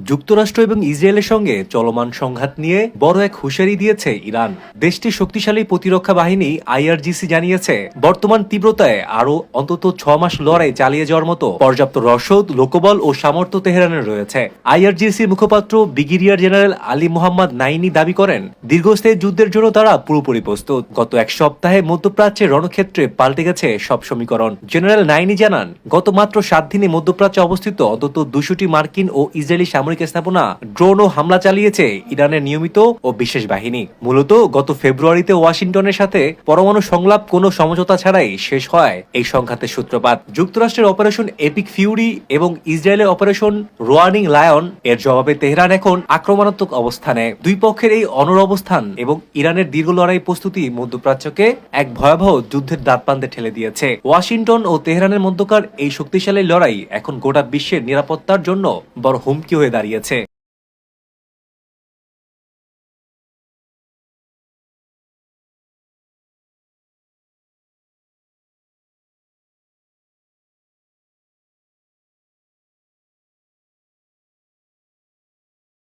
যুক্তরাষ্ট্র এবং ইসরায়েলের সঙ্গে চলমান সংঘাত নিয়ে বড় এক হুঁশিয়ারি দিয়েছে ইরান। দেশটির শক্তিশালী প্রতিরক্ষা বাহিনী আইআরজিসি জানিয়েছে, বর্তমান তীব্রতায় আরও অন্তত 6 মাস লড়াই চালিয়ে যাওয়ার মতো পর্যাপ্ত রসদ, লোকবল ও সামর্থ্য তেহরানের রয়েছে। আইআরজিসির মুখপাত্র ব্রিগেডিয়ার জেনারেল আলী মোহাম্মদ নাইনি দাবি করেন, দীর্ঘস্থায়ী যুদ্ধের জন্য তারা পুরোপুরি প্রস্তুত। গত এক সপ্তাহে মধ্যপ্রাচ্যের রণক্ষেত্রে পাল্টে গেছে সব সমীকরণ। জেনারেল নাইনি জানান, গত মাত্র 7 দিনে মধ্যপ্রাচ্যে অবস্থিত অন্তত 200টি মার্কিন ও ইসরায়েলি সামরিক স্থাপনা, ড্রোন ও হামলা চালিয়েছে ইরানের নিয়মিত ও বিশেষ বাহিনী। মূলত গত ফেব্রুয়ারিতে ওয়াশিংটনের সাথে পরমাণু সংলাপ কোনো সমঝোতা ছাড়াই শেষ হয় এই সংঘাতের সূত্রপাত। যুক্তরাষ্ট্রের অপারেশন এপিক ফিউরি এবং ইসরায়েলের অপারেশন রোয়ানিং লায়ন এর জবাবে তেহরান এখন আক্রমণাত্মক অবস্থানে। দুই পক্ষের এই অনড় অবস্থান এবং ইরানের দীর্ঘ লড়াই প্রস্তুতি মধ্যপ্রাচ্যকে এক ভয়াবহ যুদ্ধের দ্বারপ্রান্তে ঠেলে দিয়েছে। ওয়াশিংটন ও তেহরানের মধ্যকার এই শক্তিশালী লড়াই এখন গোটা বিশ্বের নিরাপত্তার জন্য বড় হুমকি হয়ে দাঁড়িয়েছে।